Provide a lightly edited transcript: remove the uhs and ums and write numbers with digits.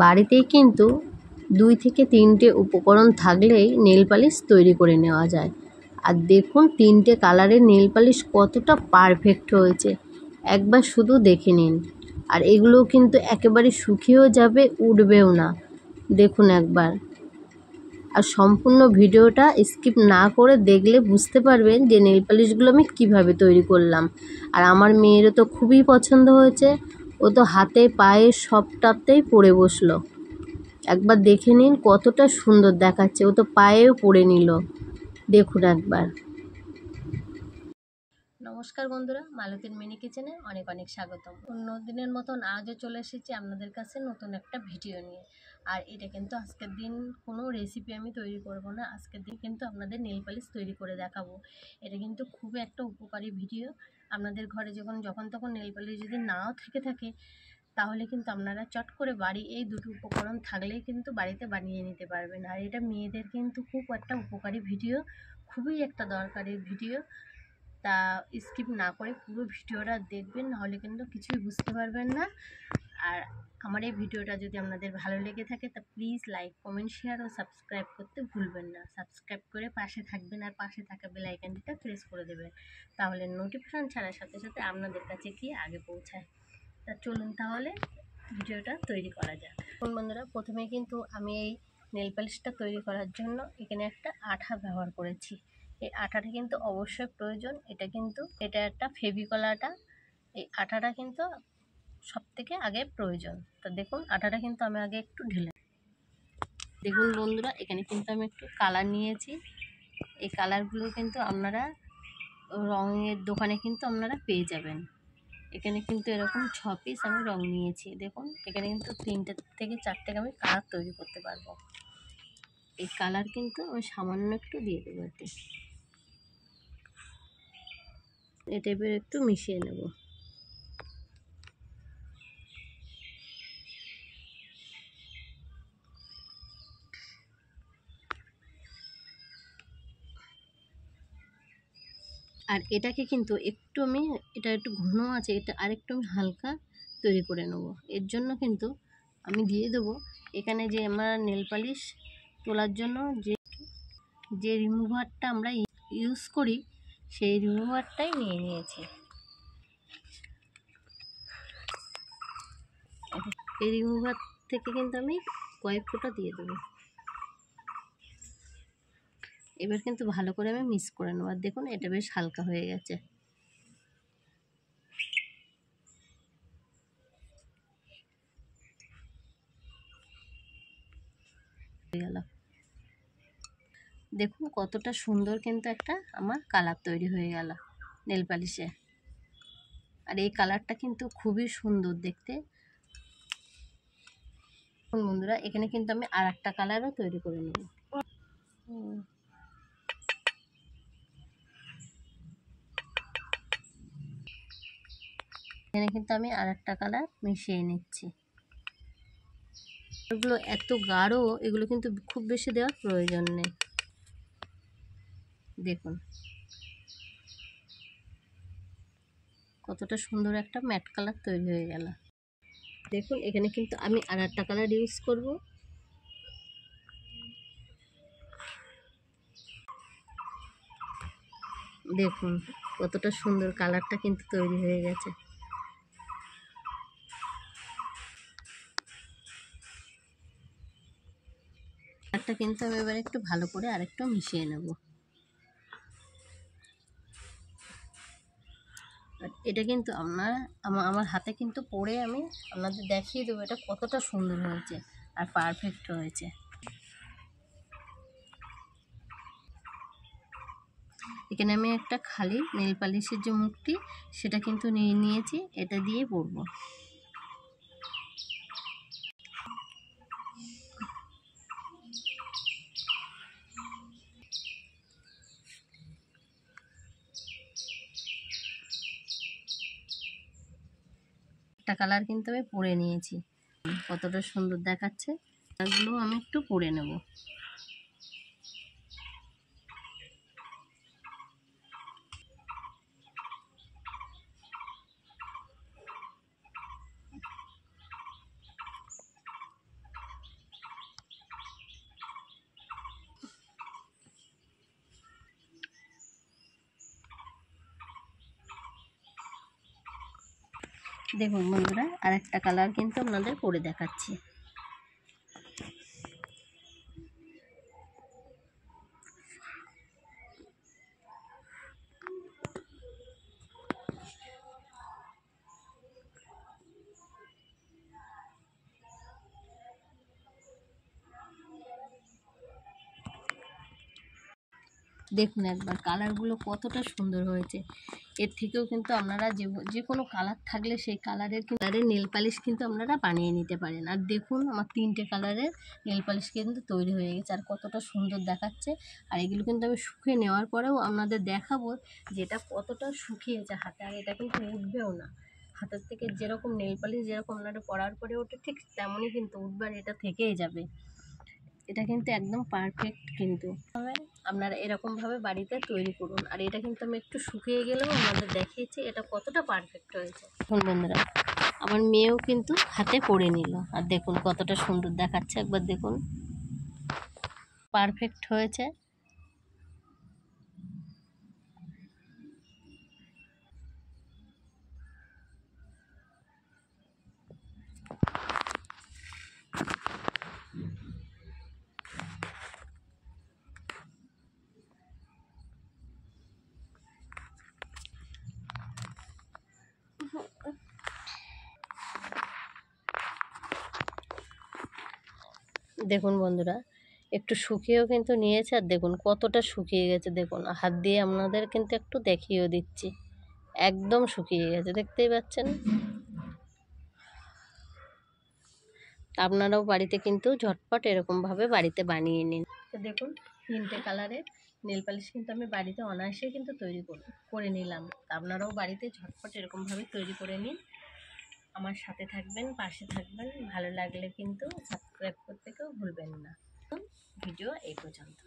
বাড়িতেই কিন্তু 2 থেকে 3টে উপকরণ থাকলেই নেল পালিশ তৈরি করে নেওয়া যায়। আর দেখুন 3টে কালারের নেল পালিশ কতটা পারফেক্ট হয়েছে, একবার শুধু দেখে নিন। আর এগুলো কিন্তু একেবারে শুকিয়েও যাবে, উঠবেও না। দেখুন একবার। আর সম্পূর্ণ ভিডিওটা স্কিপ না করে দেখলে বুঝতে পারবেন যে নেল পালিশগুলো আমি কিভাবে তৈরি করলাম। আর আমার মেয়েরও তো খুবই পছন্দ হয়েছে, ও তো হাতে পায়ে সবটাতেই পরে বসলো। একবার দেখে নিন কতটা সুন্দর দেখাচ্ছে, ও তো পায়েও পরে নিল। দেখুন একবার। নমস্কার বন্ধুরা, মালতীর মিনি কিচেনে অনেক অনেক স্বাগতম। অন্য দিনের মতন আজও চলে এসেছি আপনাদের কাছে নতুন একটা ভিডিও নিয়ে। আর এটা কিন্তু আজকের দিন কোনো রেসিপি আমি তৈরি করব না, আজকের দিন কিন্তু আপনাদের নেল পালিশ তৈরি করে দেখাবো। এটা কিন্তু খুবই একটা উপকারী ভিডিও। আপনাদের ঘরে যখন তখন নেল পালিশ যদি নাও থেকে থাকে, তাহলে কিন্তু আপনারা চট করে বাড়ি এই দুটো উপকরণ থাকলেই কিন্তু বাড়িতে বানিয়ে নিতে পারবেন। আর এটা মেয়েদের কিন্তু খুব একটা উপকারী ভিডিও, খুবই একটা দরকারি ভিডিও। তা স্কিপ না করে পুরো ভিডিওটা দেখবেন, নাহলে কিন্তু কিছুই বুঝতে পারবেন না। আর আমার এই ভিডিওটা যদি আপনাদের ভালো লেগে থাকে তা প্লিজ লাইক, কমেন্ট, শেয়ার ও সাবস্ক্রাইব করতে ভুলবেন না। সাবস্ক্রাইব করে পাশে থাকবেন আর পাশে থাকা বেল আইকনটা প্রেস করে দেবেন, তাহলে নোটিফিকেশন ছাড়ার সাথে সাথে আপনাদের কাছে গিয়ে আগে পৌঁছায়। তা চলুন তাহলে ভিডিওটা তৈরি করা যাক। বন্ধুরা, প্রথমে কিন্তু আমি এই নেল পালিশটা তৈরি করার জন্য এখানে একটা আঠা ব্যবহার করেছি। এই আঠাটা কিন্তু অবশ্যই প্রয়োজন। এটা একটা ফেভিকল আঠা। এই আঠাটা কিন্তু সব থেকে আগে প্রয়োজন। তো দেখুন আঠাটা কিন্তু আমি আগে একটু ঢেলে, দেখুন বন্ধুরা, এখানে কিন্তু আমি একটু কালার নিয়েছি। এই কালারগুলো কিন্তু আপনারা রঙের দোকানে কিন্তু আপনারা পেয়ে যাবেন। এখানে কিন্তু এরকম 6 পিস আমি রং নিয়েছি। দেখুন এখানে কিন্তু 3টে থেকে 4টে আমি কালার তৈরি করতে পারবো। এই কালার কিন্তু আমি সামান্য একটু দিয়ে দেবো, এ টাইপের একটু মিশিয়ে নেব। আর এটাকে কিন্তু এটা একটু ঘন আছে, এটা আরেকটু আমি হালকা তৈরি করে নেব। এর জন্য কিন্তু আমি দিয়ে দেবো এখানে যে আমরা নেল পালিশ তোলার জন্য যে রিমুভারটা আমরা ইউজ করি, সেই রিমুভারটাই নিয়ে নিয়েছি। এই রিমুভার থেকে কিন্তু আমি কয়েক ফোঁটা দিয়ে দেবো। এবার কিন্তু ভালো করে আমি মিক্স করে নেব। আর দেখুন এটা বেশ হালকা হয়ে গেছে। দেখুন কতটা সুন্দর কিন্তু একটা আমার কালার তৈরি হয়ে গেল নেল পালিশে। আর এই কালারটা কিন্তু খুবই সুন্দর দেখতে। বন্ধুরা, এখানে কিন্তু আমি আর একটা কালারও তৈরি করে নেব। এখানে কিন্তু আমি আর একটা কালার মিশিয়ে নিচ্ছি। এগুলো এত গাঢ়, এগুলো কিন্তু খুব বেশি দেওয়ার প্রয়োজন নেই। দেখুন কতটা সুন্দর একটা ম্যাট কালার তৈরি হয়ে গেল। দেখুন এখানে কিন্তু আমি আর একটা কালার ইউজ করব। দেখুন কতটা সুন্দর কালারটা কিন্তু তৈরি হয়ে গেছে। কালারটা কিন্তু আমি এবার একটু ভালো করে আরেকটু মিশিয়ে নেব। এটা কিন্তু আমার হাতে কিন্তু পরে আমি আপনাদের দেখিয়ে দেবো এটা কতটা সুন্দর হয়েছে আর পারফেক্ট হয়েছে। এখানে আমি একটা খালি নেল পালিশের যে মুখটি সেটা কিন্তু নিয়ে নিয়েছি, এটা দিয়ে পরবো। একটা কালার কিন্তু আমি পরে নিয়েছি, কতটা সুন্দর দেখাচ্ছে। এগুলো আমি একটু পরে নেব। দেখুন বন্ধুরা, আর একটা কালার কিন্তু আপনাদের করে দেখাচ্ছি। দেখুন একবার কালারগুলো কতটা সুন্দর হয়েছে। এর থেকেও কিন্তু আপনারা যে কোনো কালার থাকলে সেই কালারের নেল পালিশ কিন্তু আপনারা বানিয়ে নিতে পারেন। আর দেখুন আমার 3টে কালারের নেল পালিশ কিন্তু তৈরি হয়ে গেছে, আর কতটা সুন্দর দেখাচ্ছে। আর এগুলো কিন্তু আমি শুকিয়ে নেওয়ার পরেও আপনাদের দেখাবো যে এটা কতটা শুকিয়েছে হাতে, আর এটা কিন্তু উঠবেও না। হাতের থেকে যেরকম নেল পালিশ যেরকম আপনারা পরার পরে ওঠে, ঠিক তেমনই কিন্তু উঠবে, আর এটা থেকেই যাবে। এটা কিন্তু একদম পারফেক্ট। কিন্তু আপনারা এরকমভাবে বাড়িতে তৈরি করুন। আর এটা কিন্তু আমি একটু শুকিয়ে গেলেও আমাদের দেখিয়েছি এটা কতটা পারফেক্ট হয়েছে। দেখুন বন্ধুরা, আমার মেয়েও কিন্তু হাতে পরে নিল, আর দেখুন কতটা সুন্দর দেখাচ্ছে। একবার দেখুন, পারফেক্ট হয়েছে। দেখুন বন্ধুরা, একটু শুকিয়েও কিন্তু নিয়েছে, আর দেখুন কতটা শুকিয়ে গেছে। দেখুন হাত দিয়ে আপনাদের কিন্তু একটু দেখিয়েও দিচ্ছি, একদম শুকিয়ে গেছে, দেখতেই পাচ্ছেন। আপনারাও বাড়িতে কিন্তু ঝটপট এরকমভাবে বাড়িতে বানিয়ে নিন। তো দেখুন 3টে কালারের নেল পালিশ কিন্তু আমি বাড়িতে অনায়াসে কিন্তু তৈরি করে নিলাম। আপনারাও বাড়িতে ঝটপট এরকমভাবে তৈরি করে নিন। আমার সাথে থাকবেন, পাশে থাকবেন। ভালো লাগলে কিন্তু সাবস্ক্রাইব করতে কেউ ভুলবেন না। ভিডিও এই পর্যন্ত।